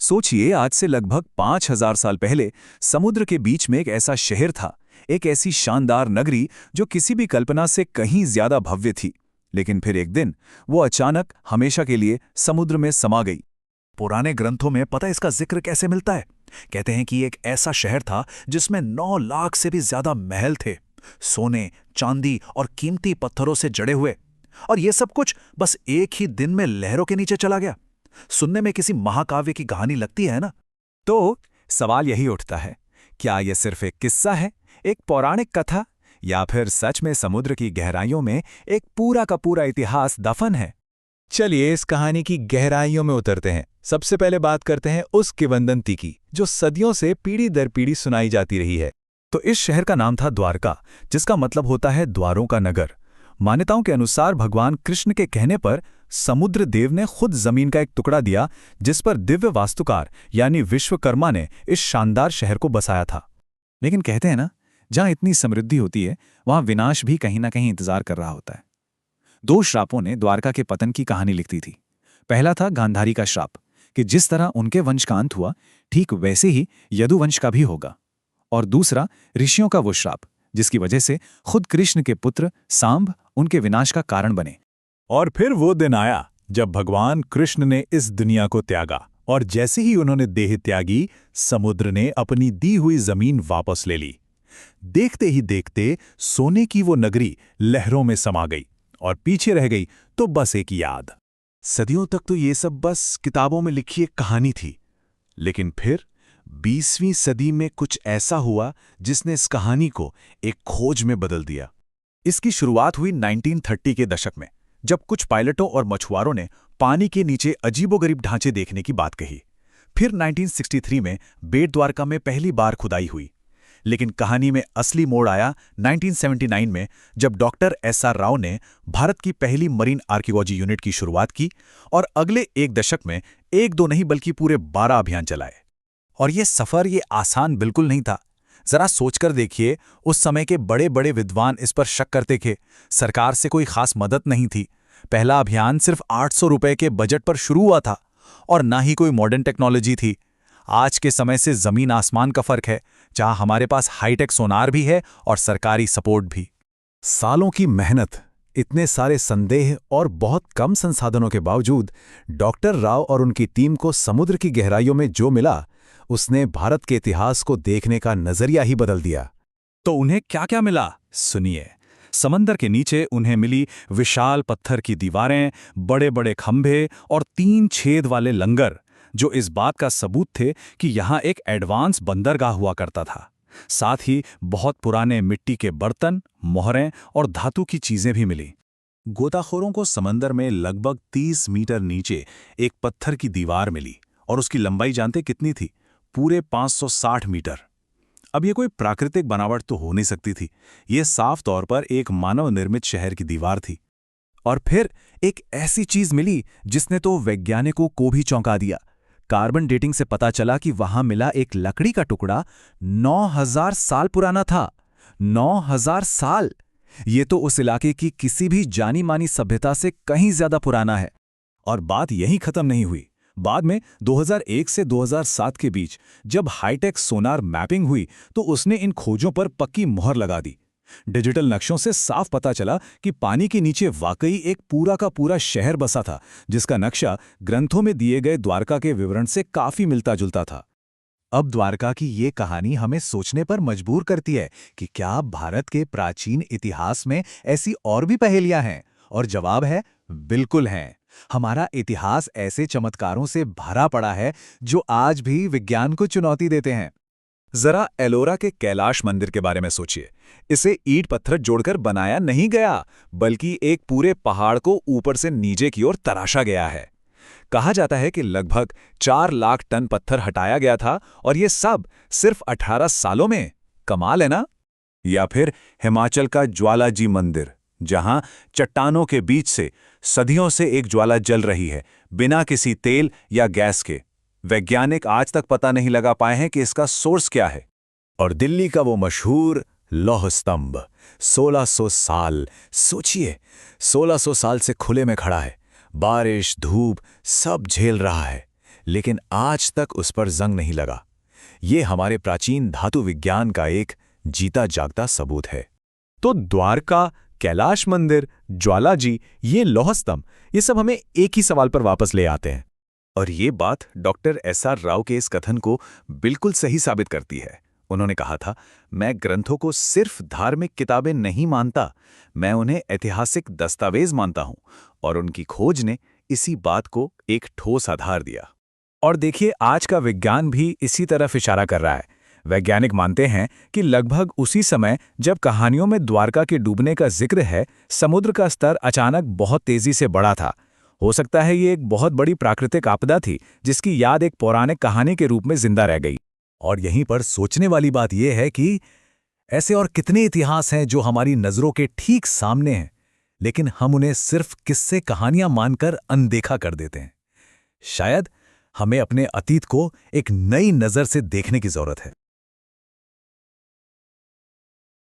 सोचिए, आज से लगभग 5000 साल पहले समुद्र के बीच में एक ऐसा शहर था, एक ऐसी शानदार नगरी जो किसी भी कल्पना से कहीं ज्यादा भव्य थी। लेकिन फिर एक दिन वो अचानक हमेशा के लिए समुद्र में समा गई। पुराने ग्रंथों में पता इसका जिक्र कैसे मिलता है? कहते हैं कि एक ऐसा शहर था जिसमें 9 लाख से भी ज्यादा महल थे, सोने, चांदी और कीमती पत्थरों से जड़े हुए। और ये सब कुछ बस एक ही दिन में लहरों के नीचे चला गया। सुनने में किसी महाकाव्य की कहानी लगती है ना? तो सवाल यही उठता है, क्या यह सिर्फ एक किस्सा है, एक पौराणिक कथा, या फिर सच में समुद्र की गहराइयों में एक पूरा का पूरा इतिहास दफन है? चलिए इस कहानी की गहराइयों में उतरते हैं। सबसे पहले बात करते हैं उस किंवदंती की जो सदियों से पीढ़ी दर पीढ़ी सुनाई जाती रही है। तो इस शहर का नाम था द्वारका, जिसका मतलब होता है द्वारों का नगर। मान्यताओं के अनुसार भगवान कृष्ण के कहने पर समुद्र देव ने खुद जमीन का एक टुकड़ा दिया, जिस पर दिव्य वास्तुकार यानी विश्वकर्मा ने इस शानदार शहर को बसाया था। लेकिन कहते हैं ना, जहां इतनी समृद्धि होती है वहां विनाश भी कहीं ना कहीं इंतजार कर रहा होता है। 2 श्रापों ने द्वारका के पतन की कहानी लिखती थी। पहला था गांधारी का श्राप कि जिस तरह उनके वंश का अंत हुआ, ठीक वैसे ही यदुवंश का भी होगा। और दूसरा ऋषियों का वो श्राप जिसकी वजह से खुद कृष्ण के पुत्र सांब उनके विनाश का कारण बने। और फिर वो दिन आया जब भगवान कृष्ण ने इस दुनिया को त्यागा, और जैसे ही उन्होंने देह त्यागी, समुद्र ने अपनी दी हुई जमीन वापस ले ली। देखते ही देखते सोने की वो नगरी लहरों में समा गई, और पीछे रह गई तो बस एक याद। सदियों तक तो ये सब बस किताबों में लिखी एक कहानी थी। लेकिन फिर 20वीं सदी में कुछ ऐसा हुआ जिसने इस कहानी को एक खोज में बदल दिया। इसकी शुरुआत हुई 1930 के दशक में, जब कुछ पायलटों और मछुआरों ने पानी के नीचे अजीबोगरीब ढांचे देखने की बात कही। फिर 1963 में बेट द्वारका में पहली बार खुदाई हुई। लेकिन कहानी में असली मोड़ आया 1979 में, जब डॉक्टर एस.आर. राव ने भारत की पहली मरीन आर्कियोलॉजी यूनिट की शुरुआत की और अगले एक दशक में 1-2 नहीं बल्कि पूरे 12 अभियान चलाए। और ये सफर ये आसान बिल्कुल नहीं था। जरा सोचकर देखिए, उस समय के बड़े बड़े विद्वान इस पर शक करते थे। सरकार से कोई खास मदद नहीं थी। पहला अभियान सिर्फ 800 रुपए के बजट पर शुरू हुआ था, और ना ही कोई मॉडर्न टेक्नोलॉजी थी। आज के समय से जमीन आसमान का फर्क है, जहां हमारे पास हाईटेक सोनार भी है और सरकारी सपोर्ट भी। सालों की मेहनत, इतने सारे संदेह और बहुत कम संसाधनों के बावजूद डॉक्टर राव और उनकी टीम को समुद्र की गहराइयों में जो मिला, उसने भारत के इतिहास को देखने का नजरिया ही बदल दिया। तो उन्हें क्या-क्या मिला, सुनिए। समंदर के नीचे उन्हें मिली विशाल पत्थर की दीवारें, बड़े-बड़े खंभे और 3 छेद वाले लंगर, जो इस बात का सबूत थे कि यहाँ एक एडवांस बंदरगाह हुआ करता था। साथ ही बहुत पुराने मिट्टी के बर्तन, मोहरें और धातु की चीजें भी मिली। गोताखोरों को समंदर में लगभग 30 मीटर नीचे एक पत्थर की दीवार मिली, और उसकी लंबाई जानते कितनी थी? पूरे 560 मीटर। अब ये कोई प्राकृतिक बनावट तो हो नहीं सकती थी। ये साफ तौर पर एक मानव निर्मित शहर की दीवार थी। और फिर एक ऐसी चीज मिली जिसने तो वैज्ञानिकों को भी चौंका दिया। कार्बन डेटिंग से पता चला कि वहां मिला एक लकड़ी का टुकड़ा 9000 साल पुराना था। 9000 साल! ये तो उस इलाके की किसी भी जानी मानी सभ्यता से कहीं ज्यादा पुराना है। और बात यहीं खत्म नहीं हुई। बाद में 2001 से 2007 के बीच जब हाईटेक सोनार मैपिंग हुई, तो उसने इन खोजों पर पक्की मुहर लगा दी। डिजिटल नक्शों से साफ पता चला कि पानी के नीचे वाकई एक पूरा का पूरा शहर बसा था, जिसका नक्शा ग्रंथों में दिए गए द्वारका के विवरण से काफी मिलता जुलता था। अब द्वारका की ये कहानी हमें सोचने पर मजबूर करती है कि क्या भारत के प्राचीन इतिहास में ऐसी और भी पहेलियां हैं? और जवाब है, बिल्कुल हैं। हमारा इतिहास ऐसे चमत्कारों से भरा पड़ा है जो आज भी विज्ञान को चुनौती देते हैं। जरा एलोरा के कैलाश मंदिर के बारे में सोचिए। इसे ईंट पत्थर जोड़कर बनाया नहीं गया, बल्कि एक पूरे पहाड़ को ऊपर से नीचे की ओर तराशा गया है। कहा जाता है कि लगभग 4 लाख टन पत्थर हटाया गया था, और ये सब सिर्फ 18 सालों में। कमाल है ना? या फिर हिमाचल का ज्वालाजी मंदिर, जहां चट्टानों के बीच से सदियों से एक ज्वाला जल रही है, बिना किसी तेल या गैस के। वैज्ञानिक आज तक पता नहीं लगा पाए हैं कि इसका सोर्स क्या है। और दिल्ली का वो मशहूर लौह स्तंभ, 1600 साल। सोचिए, 1600 साल से खुले में खड़ा है, बारिश धूप सब झेल रहा है, लेकिन आज तक उस पर जंग नहीं लगा। ये हमारे प्राचीन धातु विज्ञान का एक जीता जागता सबूत है। तो द्वारका, कैलाश मंदिर, ज्वालाजी, ये लौह स्तंभ, ये सब हमें एक ही सवाल पर वापस ले आते हैं। और ये बात डॉक्टर एस.आर. राव के इस कथन को बिल्कुल सही साबित करती है। उन्होंने कहा था, मैं ग्रंथों को सिर्फ धार्मिक किताबें नहीं मानता, मैं उन्हें ऐतिहासिक दस्तावेज मानता हूं। और उनकी खोज ने इसी बात को एक ठोस आधार दिया। और देखिए, आज का विज्ञान भी इसी तरफ इशारा कर रहा है। वैज्ञानिक मानते हैं कि लगभग उसी समय जब कहानियों में द्वारका के डूबने का जिक्र है, समुद्र का स्तर अचानक बहुत तेजी से बढ़ा था। हो सकता है ये एक बहुत बड़ी प्राकृतिक आपदा थी जिसकी याद एक पौराणिक कहानी के रूप में जिंदा रह गई। और यहीं पर सोचने वाली बात यह है कि ऐसे और कितने इतिहास हैं जो हमारी नज़रों के ठीक सामने हैं, लेकिन हम उन्हें सिर्फ किस्से कहानियां मानकर अनदेखा कर देते हैं। शायद हमें अपने अतीत को एक नई नज़र से देखने की ज़रूरत है।